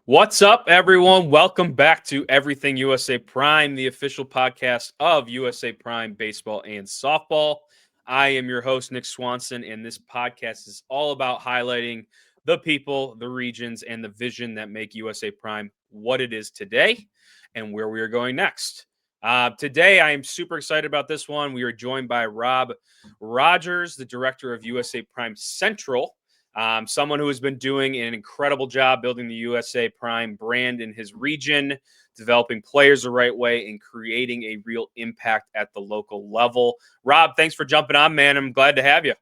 What's up, everyone? Welcome back to Everything USA Prime, the official podcast of USA Prime Baseball and Softball. I am your host, Nick Swanson, and this podcast is all about highlighting the people, the regions, and the vision that make USA Prime what it is today and where we are going next. Today, I am super excited about this one. We are joined by Rob Rodgers, the director of USA Prime Central. Someone who has been doing an incredible job building the USA Prime brand in his region, developing players the right way, and creating a real impact at the local level. Rob, thanks for jumping on, man. I'm glad to have you.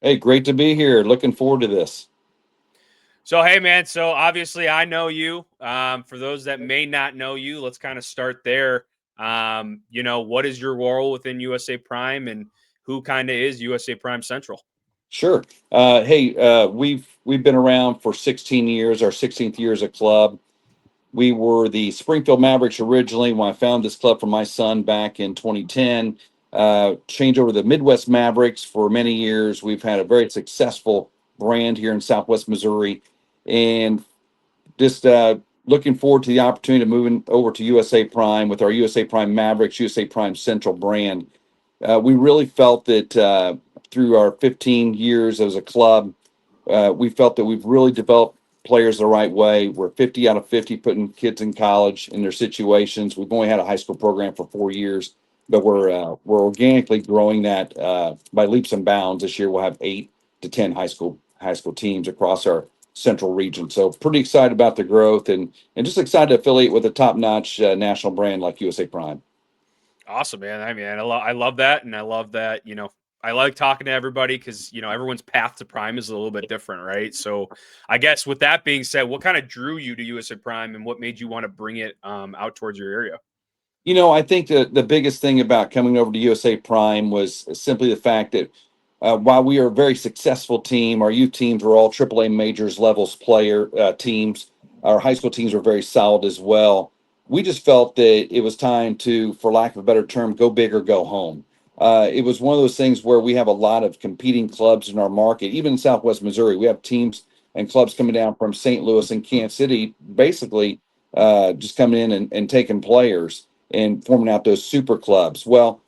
Hey, great to be here. Looking forward to this. So, hey, man. So, obviously, I know you. For those that may not know you, let's kind of start there. What is your role within USA Prime, and who kind of is USA Prime Central? Sure. We've been around for 16 years, our 16th year as a club. We were the Springfield Mavericks originally when I found this club for my son back in 2010. Changed over to the Midwest Mavericks for many years. We've had a very successful brand here in Southwest Missouri, and just looking forward to the opportunity of moving over to USA Prime with our USA Prime Mavericks, USA Prime Central brand. We really felt that through our 15 years as a club, we felt that we've really developed players the right way. We're 50 out of 50 putting kids in college in their situations. We've only had a high school program for 4 years, but we're organically growing that by leaps and bounds. This year we'll have 8 to 10 high school teams across our central region. So pretty excited about the growth and just excited to affiliate with a top notch national brand like USA Prime. Awesome, man. I love that, and I love that. I like talking to everybody because everyone's path to Prime is a little bit different, right? So, I guess with that being said, what kind of drew you to USA Prime, and what made you want to bring it out towards your area? I think the biggest thing about coming over to USA Prime was simply the fact that while we are a very successful team, our youth teams were all AAA majors levels player teams. Our high school teams were very solid as well. We just felt that it was time to, for lack of a better term, go big or go home. It was one of those things where we have a lot of competing clubs in our market. Even in Southwest Missouri, we have teams and clubs coming down from St. Louis and Kansas City, basically just coming in and taking players and forming out those super clubs. Well,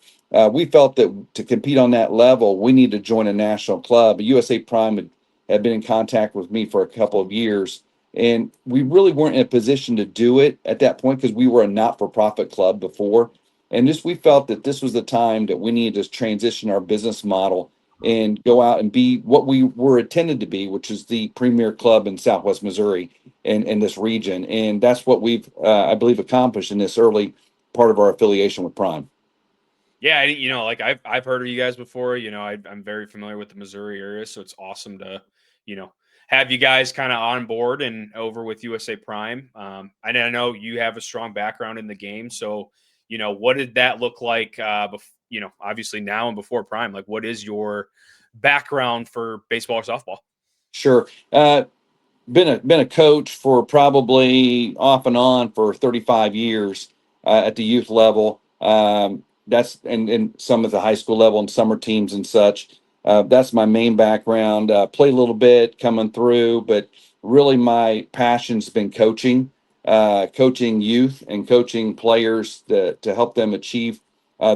we felt that to compete on that level, we need to join a national club. USA Prime had been in contact with me for a couple of years, and we really weren't in a position to do it at that point because we were a not-for-profit club before. And just we felt that this was the time that we needed to transition our business model and go out and be what we were intended to be, which is the premier club in Southwest Missouri and in this region. And that's what we've, I believe, accomplished in this early part of our affiliation with Prime. Yeah, like I've heard of you guys before. I'm very familiar with the Missouri area, so it's awesome to you know have you guys kind of on board and over with USA Prime. And I know you have a strong background in the game, so what did that look like? Obviously now and before Prime, like what is your background for baseball or softball? Sure. Been a coach for probably off and on for 35 years at the youth level. That's and some at the high school level and summer teams and such. That's my main background. Play a little bit coming through, but really my passion's been coaching, coaching youth and coaching players to help them achieve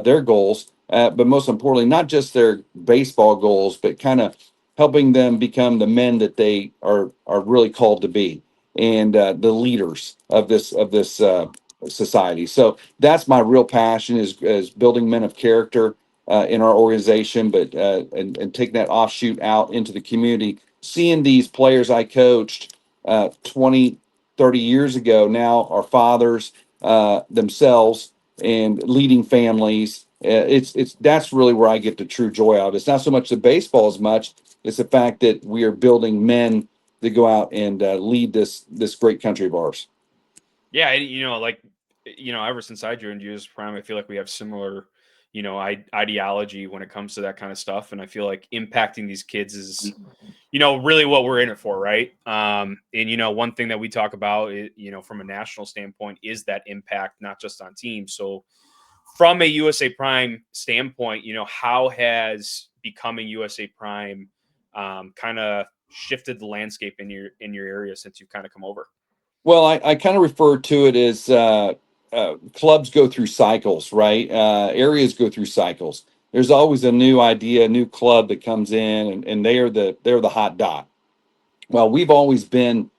their goals. But most importantly, not just their baseball goals, but kind of helping them become the men that they are really called to be, and the leaders of this society. So that's my real passion is building men of character in our organization, but and taking that offshoot out into the community. Seeing these players I coached 20, 30 years ago now are fathers themselves and leading families. It's that's really where I get the true joy out of it. It's not so much the baseball as much. It's the fact that we are building men to go out and lead this great country of ours. Yeah, ever since I joined US Prime, I feel like we have similar, ideology when it comes to that kind of stuff, and I feel like impacting these kids is, really what we're in it for, right? And one thing that we talk about, from a national standpoint, is that impact not just on teams. So, from a USA Prime standpoint, how has becoming USA Prime kind of shifted the landscape in your area since you've kind of come over? Well, I kind of refer to it as clubs go through cycles, right? Areas go through cycles. There's always a new idea, a new club that comes in, and they're the hot dot. Well, we've always been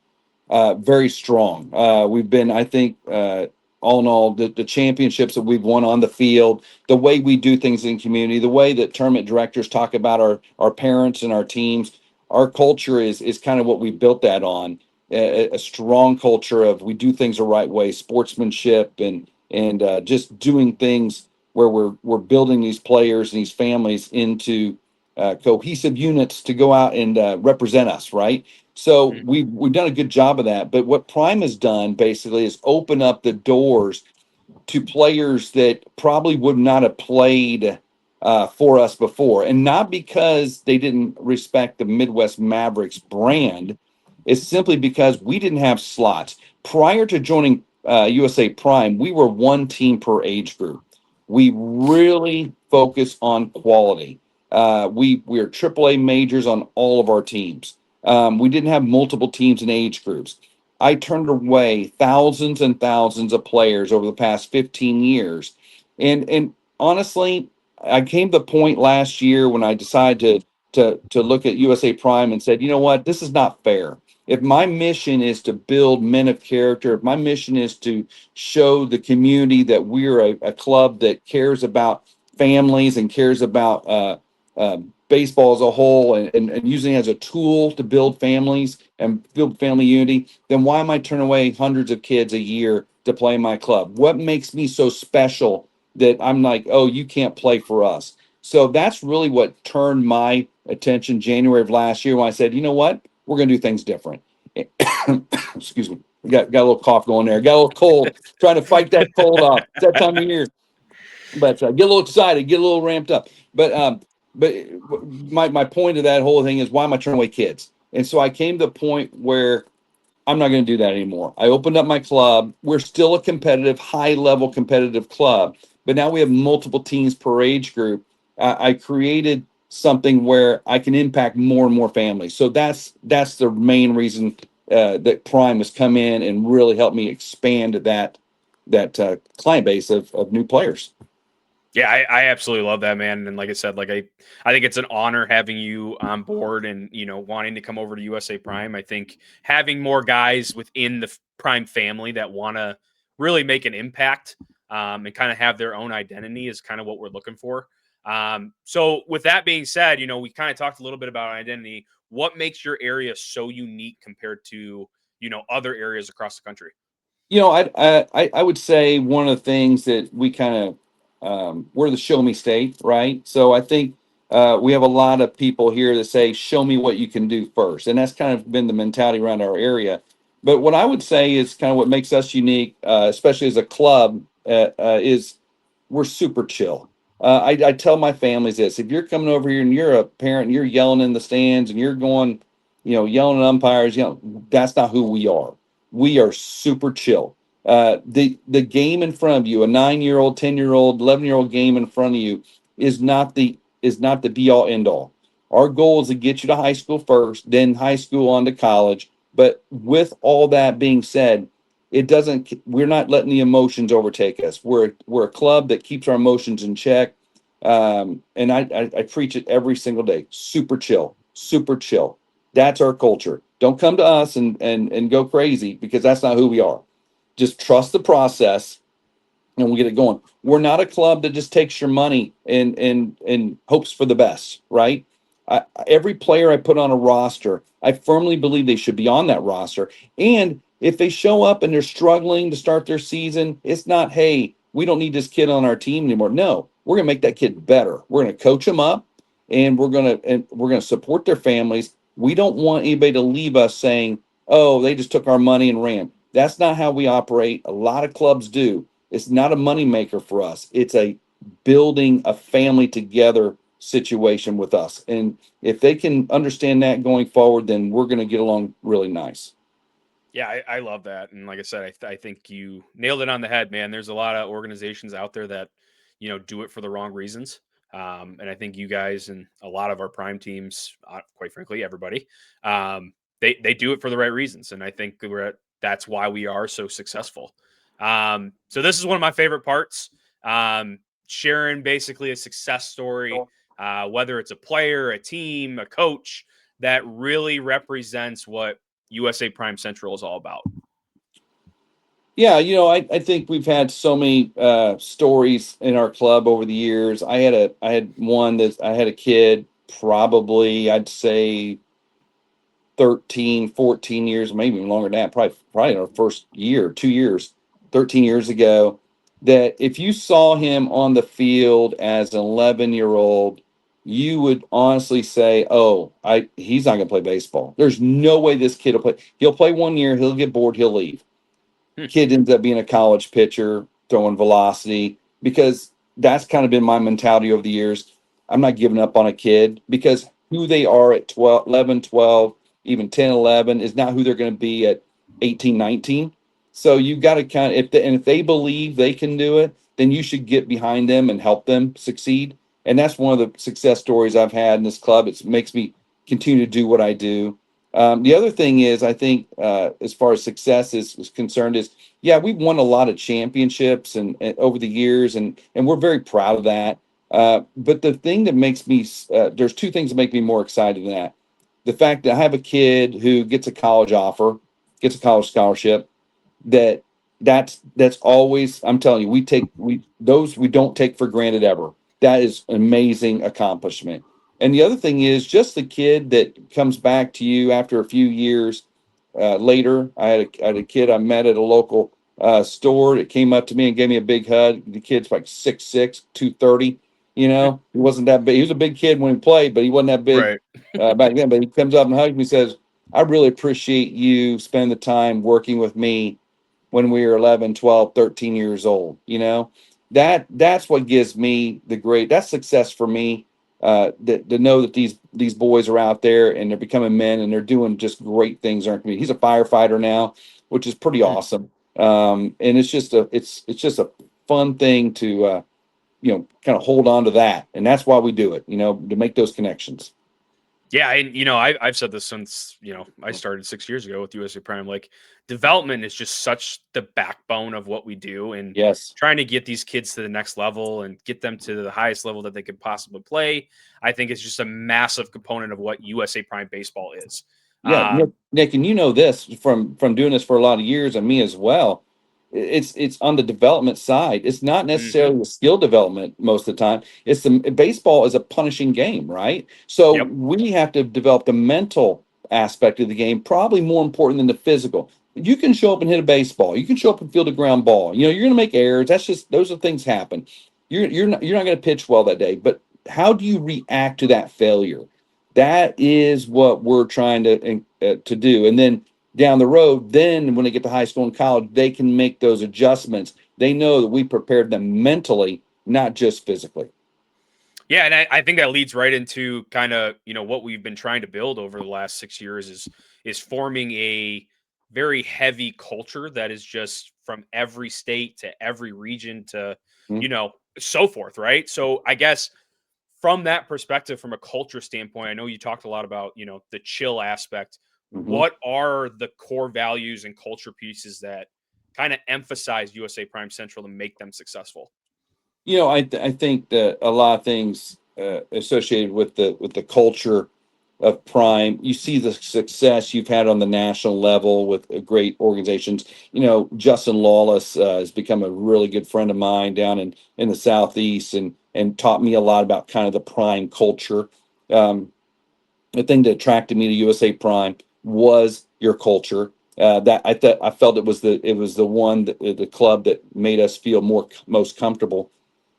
very strong. We've been, I think, all in all, the championships that we've won on the field, the way we do things in community, the way that tournament directors talk about our parents and our teams, our culture is kind of what we built that on. A strong culture of we do things the right way, sportsmanship, and just doing things where we're building these players and these families into cohesive units to go out and represent us, right? So Mhm. we've done a good job of that. But what Prime has done basically is open up the doors to players that probably would not have played for us before, and not because they didn't respect the Midwest Mavericks brand. It's simply because we didn't have slots prior to joining USA Prime. We were one team per age group. We really focus on quality. We are AAA majors on all of our teams. We didn't have multiple teams and age groups. I turned away thousands and thousands of players over the past 15 years. And honestly, I came to the point last year when I decided to look at USA Prime and said, you know what, this is not fair. If my mission is to build men of character, if my mission is to show the community that we're a club that cares about families and cares about baseball as a whole, and using it as a tool to build families and build family unity, then why am I turning away hundreds of kids a year to play in my club? What makes me so special that I'm like, oh, you can't play for us? So that's really what turned my attention January of last year when I said, you know what, we're going to do things different. Excuse me. Got a little cough going there. Got a little cold. Trying to fight that cold off. It's that time of year. But get a little excited, get a little ramped up. But my point of that whole thing is, why am I turning away kids? And so I came to the point where I'm not going to do that anymore. I opened up my club. We're still a competitive, high level competitive club, but now we have multiple teams per age group. I created something where I can impact more and more families. So that's the main reason that Prime has come in and really helped me expand that client base of new players. Yeah, I absolutely love that, man. And like I said, I think it's an honor having you on board and wanting to come over to USA Prime. I think having more guys within the Prime family that want to really make an impact and kind of have their own identity is kind of what we're looking for. So with that being said, we kind of talked a little bit about identity. What makes your area so unique compared to other areas across the country? I would say one of the things that we kind of we're the show me state, right? So I think we have a lot of people here that say, "Show me what you can do first," and that's kind of been the mentality around our area. But what I would say is kind of what makes us unique, especially as a club, is we're super chill. I tell my families this: if you're coming over here and you're a parent, and you're yelling in the stands and you're going, yelling at umpires, that's not who we are. We are super chill. The game in front of you, a 9-year old, 10-year old, 11-year old game in front of you, is not the be all end all. Our goal is to get you to high school first, then high school on to college. But with all that being said, it doesn't we're not letting the emotions overtake us. We're a club that keeps our emotions in check. And I preach it every single day. Super chill, super chill. That's our culture. Don't come to us and go crazy, because that's not who we are. Just trust the process and we'll get it going. We're not a club that just takes your money and hopes for the best, right? Every player I put on a roster, I firmly believe they should be on that roster. And if they show up and they're struggling to start their season, it's not, hey, we don't need this kid on our team anymore. No, we're gonna make that kid better. We're gonna coach them up, and we're gonna support their families. We don't want anybody to leave us saying, "Oh, they just took our money and ran." That's not how we operate. A lot of clubs do. It's not a money maker for us. It's a building a family together situation with us. And if they can understand that going forward, then we're going to get along really nice. Yeah, I love that. And like I said, I think you nailed it on the head, man. There's a lot of organizations out there that, do it for the wrong reasons. And I think you guys and a lot of our prime teams, quite frankly, everybody, they do it for the right reasons. And I think we're at that's why we are so successful. So this is one of my favorite parts. Sharing basically a success story, whether it's a player, a team, a coach, that really represents what USA Prime Central is all about. Yeah, I think we've had so many stories in our club over the years. I had one that I had a kid, probably I'd say 13, 14 years, maybe even longer than that, probably in our first year, 2 years, 13 years ago, that if you saw him on the field as an 11-year-old, you would honestly say, "Oh, he's not going to play baseball. There's no way this kid will play. He'll play 1 year, he'll get bored, he'll leave." Kid ends up being a college pitcher, throwing velocity, because that's kind of been my mentality over the years. I'm not giving up on a kid, because who they are at 12, 11, 12, even 10, 11 is not who they're going to be at 18, 19. So you've got to kind of, if they believe they can do it, then you should get behind them and help them succeed. And that's one of the success stories I've had in this club. It makes me continue to do what I do. The other thing is, I think, as far as success is concerned, is yeah, we've won a lot of championships and over the years, and we're very proud of that. But the thing that makes me there's two things that make me more excited than that: the fact that I have a kid who gets a college offer, gets a college scholarship, that's always, I'm telling you, we don't take for granted ever. That is an amazing accomplishment. And the other thing is just the kid that comes back to you after a few years later. I had a kid I met at a local store that came up to me and gave me a big hug. The kid's like 6'6", 230. He wasn't that big. He was a big kid when he played, but he wasn't that big Right. back then. But he comes up and hugs me and says, "I really appreciate you spending the time working with me when we were 11, 12, 13 years old." That's what gives me that's success for me. To know that these boys are out there and they're becoming men and they're doing just great things. He's a firefighter now, which is pretty awesome. And it's just a fun thing to kind of hold on to that, and that's why we do it. To make those connections. Yeah, and I've said this since I started 6 years ago with USA Prime. Like, development is just such the backbone of what we do, and Yes. trying to get these kids to the next level and get them to the highest level that they could possibly play. I think it's just a massive component of what USA Prime baseball is. Yeah, Nick, and this from doing this for a lot of years, and me as well. It's on the development side. It's not Mhm. necessarily the skill development most of the time. It's the baseball is a punishing game, right? So Yep. we have to develop the mental aspect of the game, probably more important than the physical. You can show up and hit a baseball. You can show up and field a ground ball. You're going to make errors. That's just those are things happen. You're not going to pitch well that day, but how do you react to that failure? That is what we're trying to do. And then down the road, then when they get to high school and college, they can make those adjustments. They know that we prepared them mentally, not just physically. Yeah, and I think that leads right into kind of what we've been trying to build over the last 6 years is forming a very heavy culture that is just from every state to every region to so forth, right? So I guess from that perspective, from a culture standpoint, I know you talked a lot about the chill aspect. Mm-hmm. What are the core values and culture pieces that kind of emphasize USA Prime Central to make them successful? I think that a lot of things associated with the culture of Prime. You see the success you've had on the national level with great organizations. Justin Lawless has become a really good friend of mine down in the southeast, and taught me a lot about kind of the Prime culture. The thing that attracted me to USA Prime was your culture. That I felt it was the one the club that made us feel most comfortable,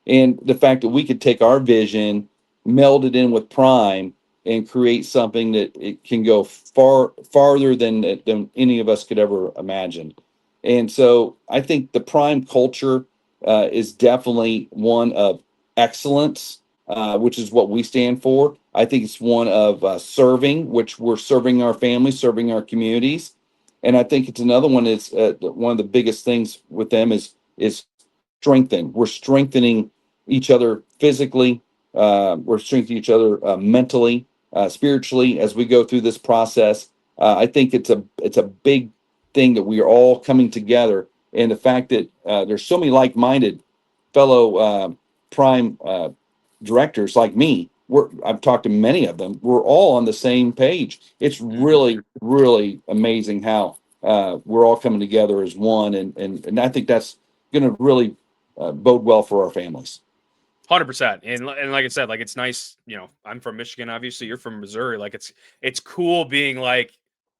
and the fact that we could take our vision, meld it in with Prime, and create something that it can go farther than any of us could ever imagine. And so I think the Prime culture is definitely one of excellence, which is what we stand for. I think it's one of serving, which we're serving our families, serving our communities. And I think it's another one is one of the biggest things with them is strengthen. We're strengthening each other physically. We're strengthening each other mentally, spiritually as we go through this process. I think it's a big thing that we are all coming together, and the fact that there's so many like-minded fellow prime directors like me. I've talked to many of them. We're all on the same page. It's Mhm. really, really amazing how we're all coming together as one, and I think that's going to really bode well for our families. 100%. And like I said, like it's nice, I'm from Michigan, obviously you're from Missouri. Like it's cool being like,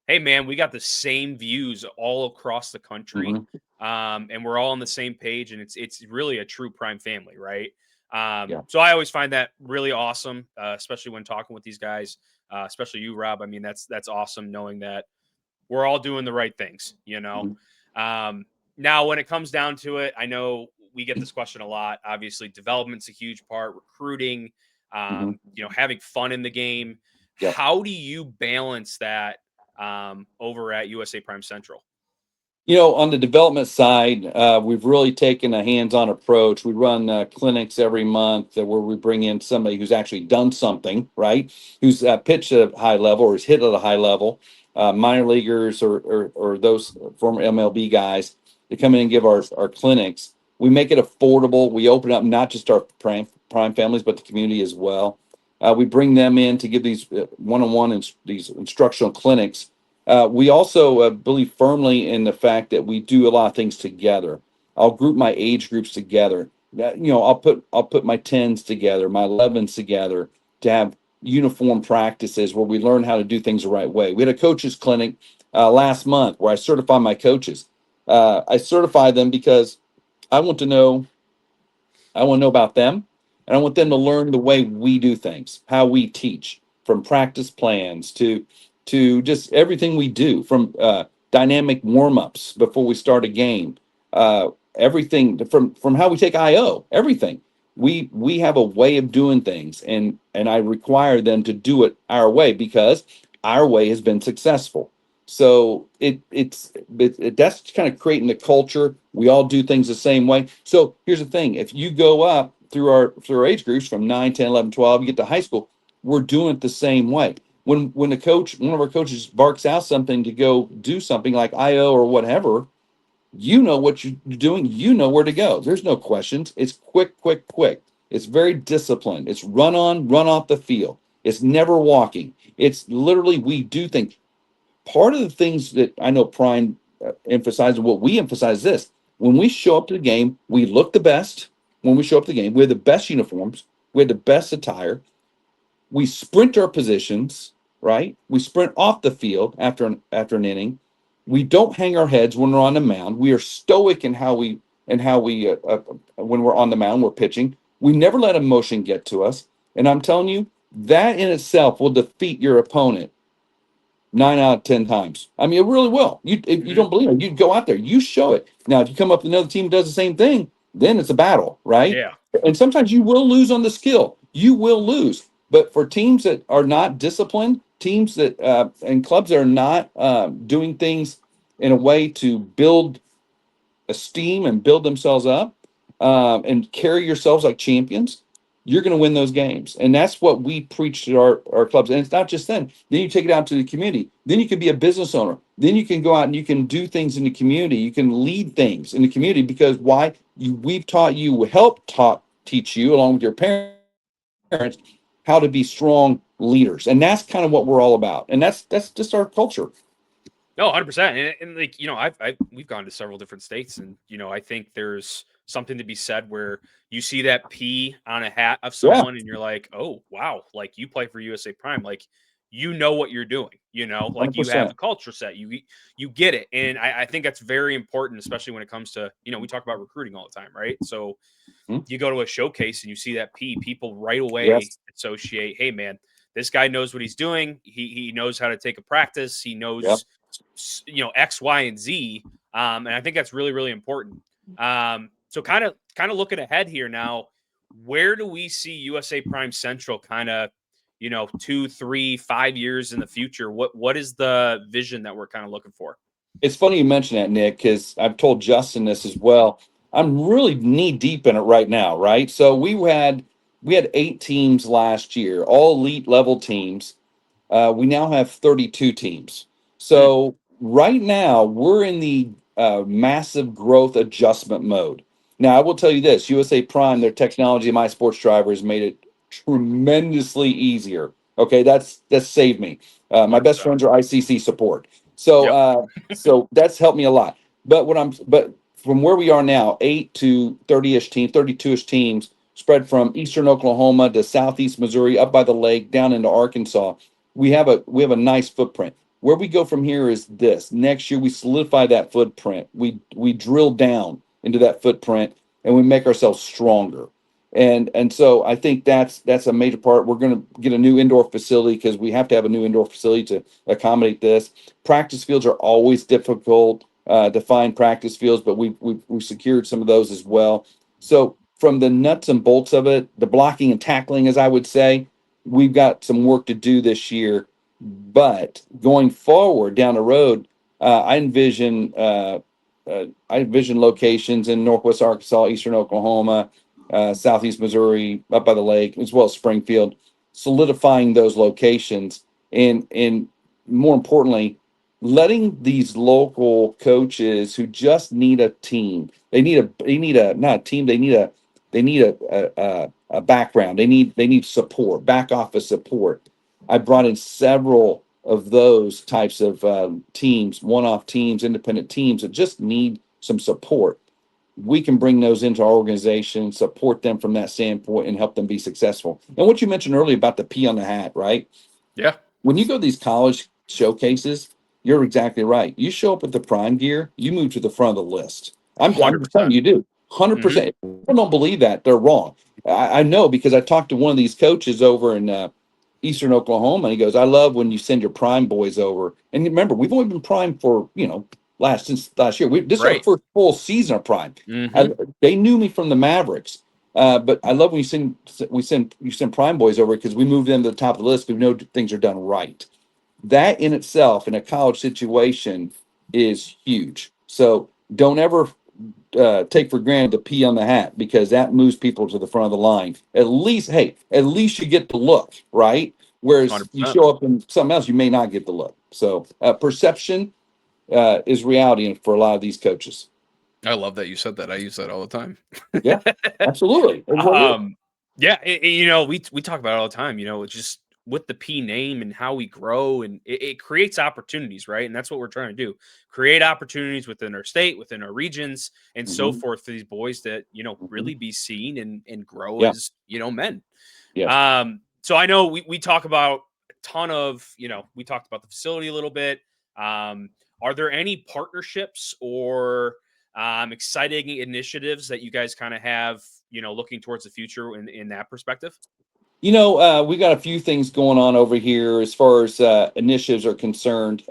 hey man, we got the same views all across the country. Hmm. And we're all on the same page, and it's really a true prime family, right? Yeah. So I always find that really awesome, especially when talking with these guys, especially you, Rob. I mean, that's awesome knowing that we're all doing the right things. Hmm. Um, now, when it comes down to it, I know we get this question a lot. Obviously, development's a huge part, recruiting, Hmm. having fun in the game. Yeah. How do you balance that over at USA Prime Central? On the development side, we've really taken a hands-on approach. We run clinics every month where we bring in somebody who's actually done something, right? Who's pitched at a high level or has hit at a high level, minor leaguers or those former MLB guys to come in and give our clinics. We make it affordable. We open up not just our prime families, but the community as well. We bring them in to give these one-on-one these instructional clinics. We also believe firmly in the fact that we do a lot of things together. I'll group my age groups together. I'll put my tens together, my 11s together to have uniform practices where we learn how to do things the right way. We had a coaches clinic last month where I certify my coaches. I certify them because I want to know I want to know about them, and I want them to learn the way we do things, how we teach, from practice plans to just everything we do, from dynamic warm ups before we start a game, everything from how we take IO, everything. We have a way of doing things, and I require them to do it our way because our way has been successful. So that's kind of creating the culture. We all do things the same way. So here's the thing: if you go up through our age groups from 9, 10, 11, 12, you get to high school, we're doing it the same way. When one of our coaches barks out something to go do something like IO or whatever, you know what you're doing. You know where to go. There's no questions. It's quick, quick, quick. It's very disciplined. It's run on, run off the field. It's never walking. It's literally we do things. Part of the things that I know Prime emphasizes, what we emphasize this: when we show up to the game, we look the best. When we show up to the game, we have the best uniforms, we have the best attire. We sprint our positions, right? We sprint off the field after an inning. We don't hang our heads when we're on the mound. We are stoic in how we when we're on the mound, we're pitching. We never let emotion get to us. And I'm telling you, that in itself will defeat your opponent 9 out of 10 times. I mean, it really will. If you Hmm. don't believe it, you go out there, you show it. Now, if you come up with another team that does the same thing, then it's a battle, right? Yeah. And sometimes you will lose on the skill. You will lose. But for teams that are not disciplined, teams that and clubs that are not doing things in a way to build esteem and build themselves up and carry yourselves like champions, you're going to win those games. And that's what we preach to our clubs. And it's not just then you take it out to the community. Then you can be a business owner. Then you can go out and you can do things in the community. You can lead things in the community because why? We've taught you, we helped teach you along with your parents how to be strong leaders. And that's kind of what we're all about. And that's just our culture. No, 100%. And like, we've gone to several different states, and, I think there's something to be said where you see that P on a hat of Yeah, someone and you're like, oh, wow, like you play for USA Prime. Like, you know what you're doing, like you have 100%. the culture set, you get it. And I think that's very important, especially when it comes to, we talk about recruiting all the time, right? So Mhm. you go to a showcase and you see that P, people right away Yes. associate, hey man, this guy knows what he's doing. He knows how to take a practice. He Yep. knows X, Y, and Z. And I think that's really, really important. So kind of looking ahead here now, where do we see USA Prime Central kind of, 2, 3, 5 years in the future? What is the vision that we're kind of looking for? It's funny you mention that, Nick, because I've told Justin this as well. I'm really knee deep in it right now, right? So we had 8 teams last year, all elite level teams. We now have 32 teams. Hmm. So right now we're in the massive growth adjustment mode. Now, I will tell you this: USA Prime, their technology, my sports driver has made it tremendously easier. Okay, that's saved me. My best 100%. friends are ICC support, so Yep. so that's helped me a lot. But from where we are now, 8 to 30-ish teams, 32-ish teams spread from eastern Oklahoma to southeast Missouri, up by the lake, down into Arkansas. We have a nice footprint. Where we go from here is this: next year we solidify that footprint. We drill down into that footprint and we make ourselves stronger. And so I think that's a major part. We're going to get a new indoor facility because we have to have a new indoor facility to accommodate this. Practice fields are always difficult to find practice fields, but we secured some of those as well. So from the nuts and bolts of it, the blocking and tackling, as I would say, we've got some work to do this year. But going forward down the road, I envision locations in Northwest Arkansas, Eastern Oklahoma, Southeast Missouri, up by the lake, as well as Springfield, solidifying those locations, and more importantly, letting these local coaches who just need a team. They need a not a team. They need a background. They need support, back office support. I brought in several of those types of teams, one-off teams, independent teams that just need some support. We can bring those into our organization, support them from that standpoint, and help them be successful. And what you mentioned earlier about the P on the hat, right? Yeah. When you go to these college showcases, you're exactly right. You show up with the prime gear, you move to the front of the list. I'm just telling 100%. you, you do. Hmm. 100%. If people don't believe that, they're wrong. I know because I talked to one of these coaches over in Eastern Oklahoma, and he goes, "I love when you send your prime boys over." And remember, we've only been prime for since last year. This is our Right. first full season of prime. I, Hmm. they knew me from the Mavericks, but I love when you send prime boys over because we move them to the top of the list because we know things are done right. That in itself, in a college situation, is huge. So don't ever take for granted the P on the hat because that moves people to the front of the line. At least you get the look, right? Whereas you 100%. show up in something else, you may not get the look. So perception is reality for a lot of these coaches. I love that you said that. I use that all the time. Yeah, absolutely. um, yeah, we talk about it all the time. It's just with the P name and how we grow, and it creates opportunities, right? And that's what we're trying to do: create opportunities within our state, within our regions, and so Mhm, forth for these boys that mhm. really be seen and grow Yeah. as men. Yes. So I know we talk about a ton of we talked about the facility a little bit. Um, are there any partnerships or exciting initiatives that you guys kind of have, looking towards the future in that perspective? We got a few things going on over here as far as initiatives are concerned.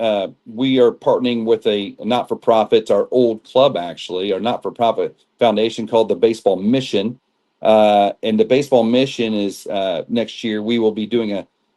We are partnering with a not for profit, our old club actually, our not for profit foundation called the Baseball Mission. And the Baseball Mission is next year, we will be doing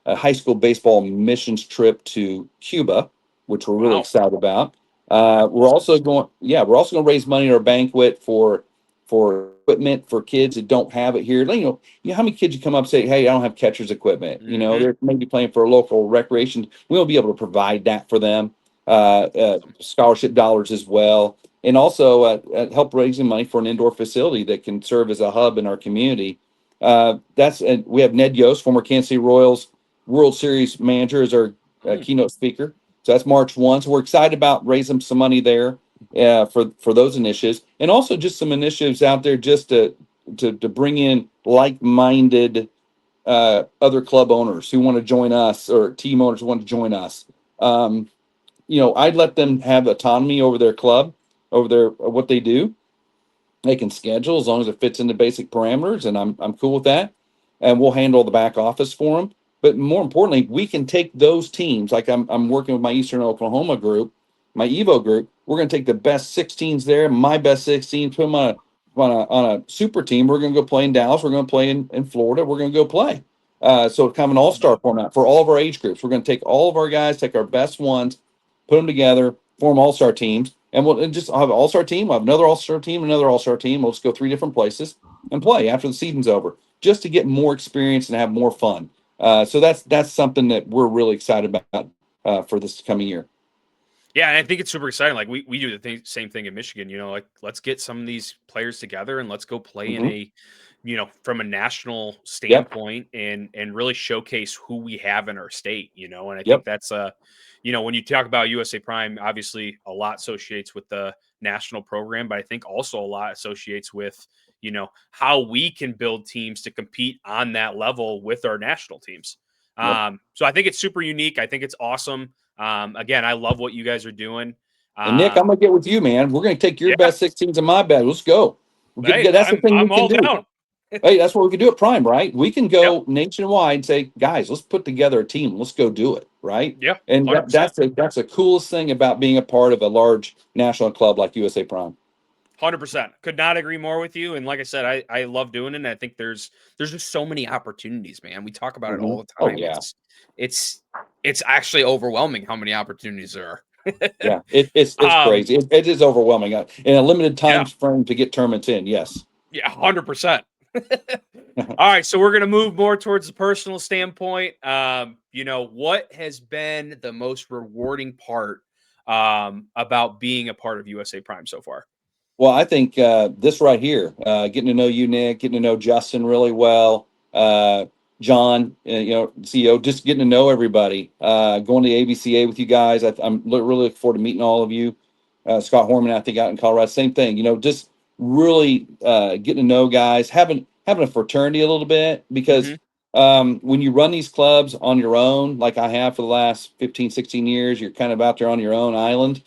a high school baseball missions trip to Cuba, which we're really Wow, excited about. that's awesome. We're also going to raise money at our banquet for equipment for kids that don't have it here. How many kids you come up and say, "Hey, I don't have catcher's equipment." Hmm. They're maybe playing for a local recreation. We'll be able to provide that for them. Awesome. Scholarship dollars as well, and also help raising money for an indoor facility that can serve as a hub in our community. We have Ned Yost, former Kansas City Royals World Series manager, as our Mm, keynote speaker. So that's March 1. So we're excited about raising some money there for those initiatives, and also just some initiatives out there just to bring in like-minded other club owners who want to join us or team owners who want to join us. Um, I'd let them have autonomy over their club, over their what they do. They can schedule as long as it fits into basic parameters, and I'm cool with that. And we'll handle the back office for them. But more importantly, we can take those teams. Like I'm working with my Eastern Oklahoma group, my Evo group. We're going to take the best 16s there, my best 16, put them on a super team. We're going to go play in Dallas. We're going to play in Florida. We're going to go play. So it's kind of an love all-star that. format for all of our age groups. We're going to take all of our guys, take our best ones, put them together, form all-star teams, and we'll just have an all-star team. We'll have another all-star team, another all-star team. We'll just go three different places and play after the season's over, just to get more experience and have more fun. So that's something that we're really excited about for this coming year. Yeah, and I think it's super exciting. Like we do the same thing in Michigan. Like let's get some of these players together and let's go play in Hmm. a, from a national Yep. standpoint and really showcase who we have in our state. And I think Yep. that's when you talk about USA Prime, obviously a lot associates with the national program, but I think also a lot associates with how we can build teams to compete on that level with our national teams. Yep. So I think it's super unique. I think it's awesome. Again, I love what you guys are doing. And Nick, I'm Um, gonna get with you, man. We're gonna take your yeah, best 16s and my best. Let's go. We'll get hey, together. That's the thing we I'm can all do. down. Hey, that's what we can do at Prime, right? We can Yep, go nationwide and say, guys, let's put together a team. Let's go do it, right? yeah, And 100%. that's the coolest thing about being a part of a large national club like USA Prime. 100%. Could not agree more with you. And like I said, I love doing it. And I think there's just so many opportunities, man. We talk about it Hmm. all the Oh time. yeah, It's it's actually overwhelming how many opportunities there yeah. are. It's crazy. It is overwhelming in a limited time Yeah, frame to get tournaments in. Yes. yeah, 100%. All right, so we're gonna move more towards the personal standpoint. What has been the most rewarding part about being a part of USA Prime so far? Well, I think this right here, getting to know you, Nick, getting to know Justin really well, John, CEO, just getting to know everybody, going to the ABCA with you guys. Really looking forward to meeting all of you. Scott Horman, I think, out in Colorado, same thing. Just really getting to know guys, having a fraternity a little bit because Hmm. when you run these clubs on your own, like I have for the last 15, 16 years, you're kind of out there on your own island.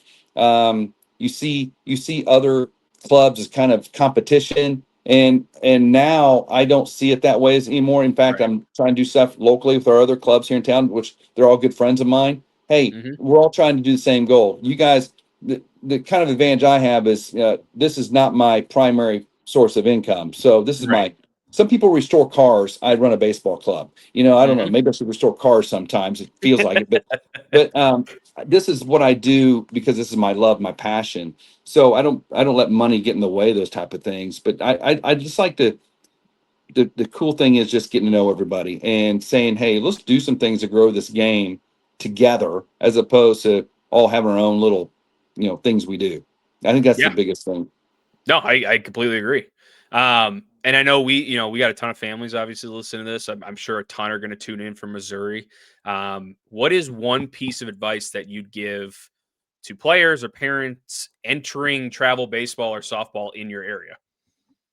You see other clubs as kind of competition, and now I don't see it that way as anymore. In fact, Right. I'm trying to do stuff locally with our other clubs here in town, which they're all good friends of mine. Hey, Hmm. we're all trying to do the same goal. You guys, the kind of advantage I have is this is not my primary source of income, so this is Right. my. Some people restore cars. I run a baseball club. I don't know. Hmm. Maybe I should restore cars sometimes. It feels like it, but this is what I do because this is my love, my passion. So I don't let money get in the way of those type of things. But I just like to the cool thing is just getting to know everybody and saying, hey, let's do some things to grow this game together as opposed to all having our own little things we do. I think that's the Yeah. biggest thing. No, I completely agree. And I know we got a ton of families obviously listening to this. I'm sure a ton are going to tune in from Missouri. What is one piece of advice that you'd give to players or parents entering travel baseball or softball in your area?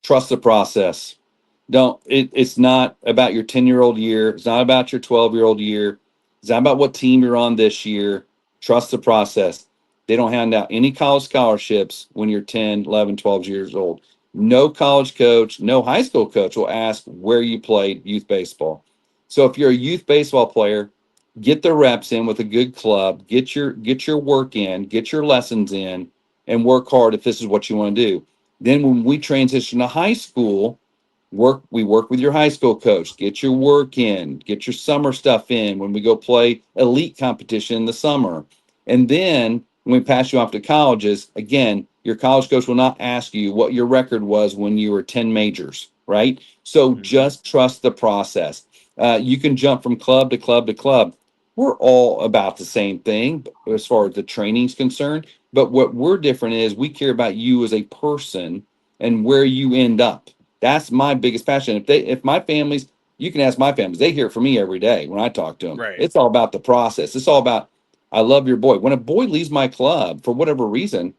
Trust the process. It's not about your 10-year-old year. It's not about your 12-year-old year. It's not about what team you're on this year. Trust the process. They don't hand out any college scholarships when you're 10, 11, 12 years old. No college coach, no high school coach will ask where you played youth baseball. So if you're a youth baseball player, get the reps in with a good club, get your work in, get your lessons in, and work hard if this is what you want to do. Then when we transition to high school, we work with your high school coach, get your work in, get your summer stuff in when we go play elite competition in the summer. And then when we pass you off to colleges, again, your college coach will not ask you what your record was when you were 10 majors, right? So Hmm. just trust the process. You can jump from club to club to club. We're all about the same thing as far as the training's concerned. But what we're different is we care about you as a person and where you end up. That's my biggest passion. If my families, you can ask my families, they hear it from me every day when I talk to them. Right. It's all about the process. It's all about, I love your boy. When a boy leaves my club for whatever reason,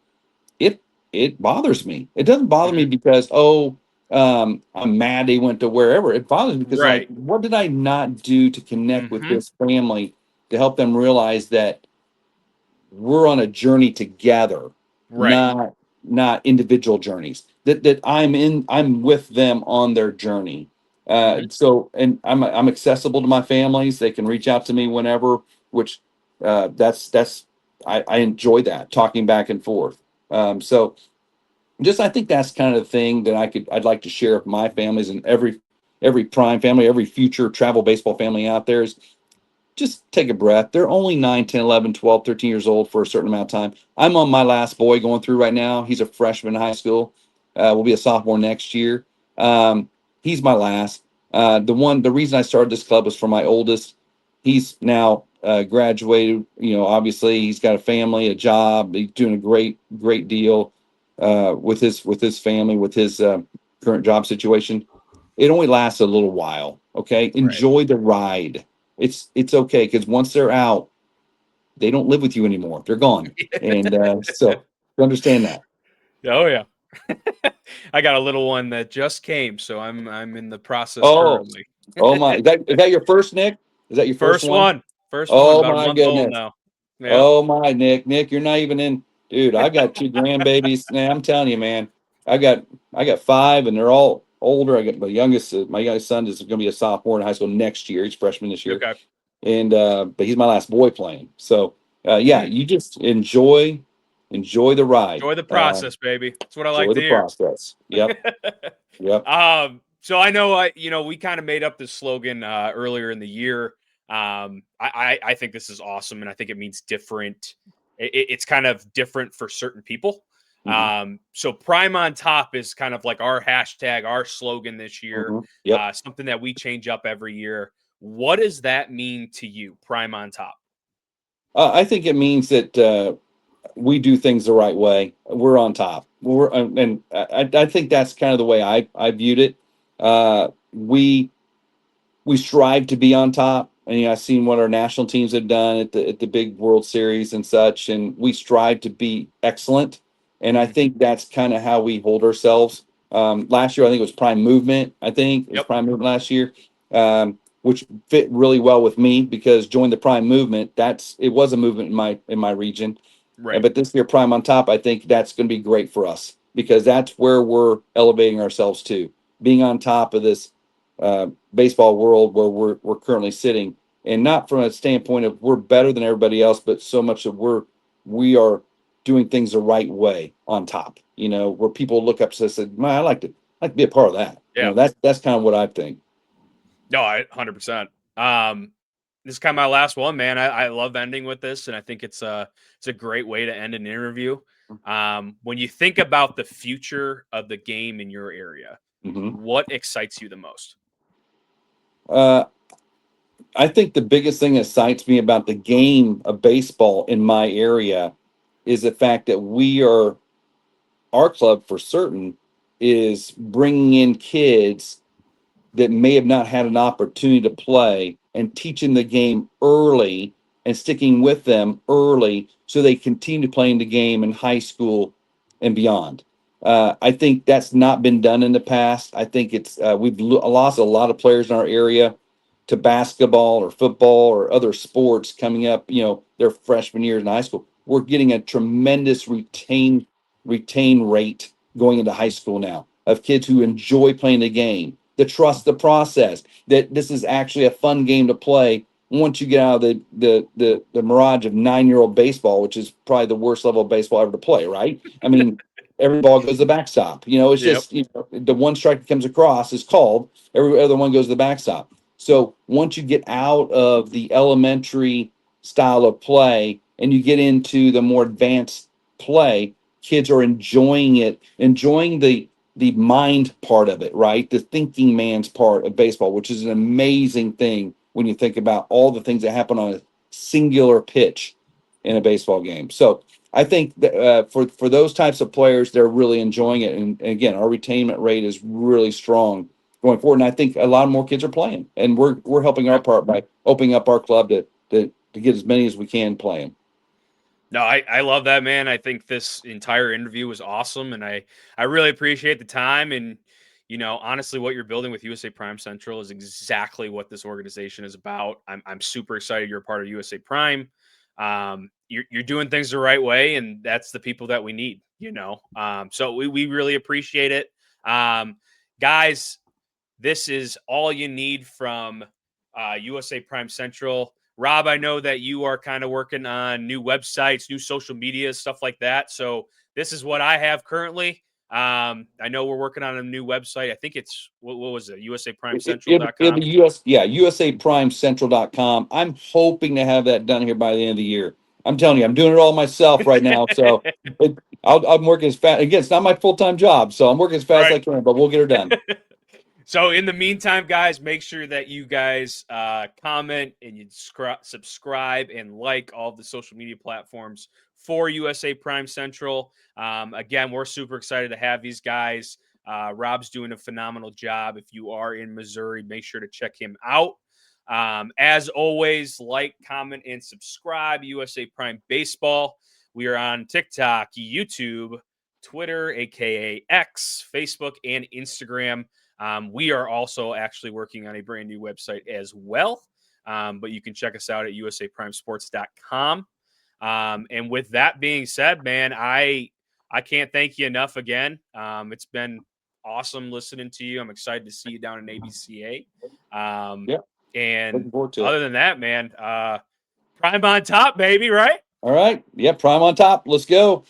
it it bothers me. It doesn't bother me Hmm. because I'm mad they went to wherever. It bothers me because like, Right. what did I not do to connect with Hmm. this family to help them realize that we're on a journey together, Right. not individual journeys. That I'm with them on their journey. Hmm. So and I'm accessible to my families. They can reach out to me whenever, which that's I enjoy that talking back and forth. So just I think that's kind of the thing that I'd like to share with my families and every prime family, every future travel baseball family out there is just take a breath. They're only 9, 10, 11, 12, 13 years old for a certain amount of time. I'm on my last boy going through right now. He's a freshman in high school. Will be a sophomore next year. He's my last. The reason I started this club was for my oldest. He's now graduated. Obviously he's got a family, a job. He's doing a great deal with his family, with his current job situation. It only lasts a little while. Okay, Right. enjoy the ride. It's okay, because once they're out, they don't live with you anymore. They're gone, and so you understand that. Oh yeah. I got a little one that just came, so I'm in the process Oh, currently. oh my! Is that your first, Nick? Is that your first First one? one. First one, Oh about a my month old goodness! now. Yep. Oh my, Nick, you're not even in, dude. I've got two grandbabies. Man, I'm telling you, man. I got I got five, and they're all older. I got my youngest son is going to be a sophomore in high school next year. He's freshman this year, Okay. and but he's my last boy playing. So yeah, Mm. you just enjoy the ride. Enjoy the process, baby. That's what I like Enjoy to the hear. process. Yep, yep. So I know we kind of made up this slogan earlier in the year. I think this is awesome, and I think it means different. It's kind of different for certain people. Hmm. So Prime on Top is kind of like our hashtag, our slogan this year. Hmm. Yep. Something that we change up every year. What does that mean to you, Prime on Top? I think it means that we do things the right way. We're on top. And I think that's kind of the way I viewed it. We strive to be on top. And I've seen what our national teams have done at the big World Series and such, and we strive to be excellent. And I Mhm. think that's kind of how we hold ourselves. Last year, I think it was Prime Movement. I think it was Yep. Prime Movement last year, which fit really well with me because join the Prime Movement. It was a movement in my region. Right. But this year, Prime on Top, I think that's going to be great for us because that's where we're elevating ourselves to being on top of this baseball world where we're currently sitting, and not from a standpoint of we're better than everybody else, but so much of we are doing things the right way on top. Where people look up to us and say, "Man, I like to be a part of that." Yeah. That's kind of what I think. No, 100%. This is kind of my last one, man. I love ending with this, and I think it's a great way to end an interview. When you think about the future of the game in your area, Hmm. what excites you the most? Uh, I think the biggest thing that excites me about the game of baseball in my area is the fact that our club for certain is bringing in kids that may have not had an opportunity to play and teaching the game early and sticking with them early so they continue playing the game in high school and beyond. I think that's not been done in the past. I think we've lost a lot of players in our area to basketball or football or other sports coming up. Their freshman years in high school. We're getting a tremendous retain rate going into high school now of kids who enjoy playing the game, that trust the process, that this is actually a fun game to play once you get out of the mirage of 9-year-old baseball, which is probably the worst level of baseball ever to play, right? I mean, every ball goes to the backstop. It's Yep. just the one strike that comes across is called. Every other one goes to the backstop. So once you get out of the elementary style of play and you get into the more advanced play, kids are enjoying it, enjoying the mind part of it, right? The thinking man's part of baseball, which is an amazing thing when you think about all the things that happen on a singular pitch in a baseball game. So I think that for those types of players, they're really enjoying it. And again, our retainment rate is really strong going forward. And I think a lot more kids are playing, and we're helping our Okay. part by opening up our club to get as many as we can playing. No, I love that, man. I think this entire interview was awesome, and I really appreciate the time. And honestly, what you're building with USA Prime Central is exactly what this organization is about. I'm super excited you're a part of USA Prime. You're doing things the right way, and that's the people that we need. So we really appreciate it, guys. This is all you need from USA Prime Central. Rob, I know that you are kind of working on new websites, new social media, stuff like that. So this is what I have currently. I know we're working on a new website. I think it's what was it? It'll USAPrimeCentral.com. be USAPrimeCentral.com. I'm hoping to have that done here by the end of the year. I'm telling you, I'm doing it all myself right now. So I'm working as fast. Again, it's not my full time job, so I'm working as fast as Right. I can, but we'll get her done. So in the meantime, guys, make sure that you guys comment and you subscribe and like all of the social media platforms for USA Prime Central. Again, we're super excited to have these guys. Rob's doing a phenomenal job. If you are in Missouri, make sure to check him out. As always, like, comment, and subscribe. USA Prime Baseball. We are on TikTok, YouTube, Twitter, aka X, Facebook, and Instagram. We are also actually working on a brand new website as well, but you can check us out at usaprimesports.com. And with that being said, man, I can't thank you enough again. It's been awesome listening to you. I'm excited to see you down in ABCA. Yeah, And looking forward to other it. than that, man, Prime on top, baby, right? All right. Yeah, Prime on top. Let's go.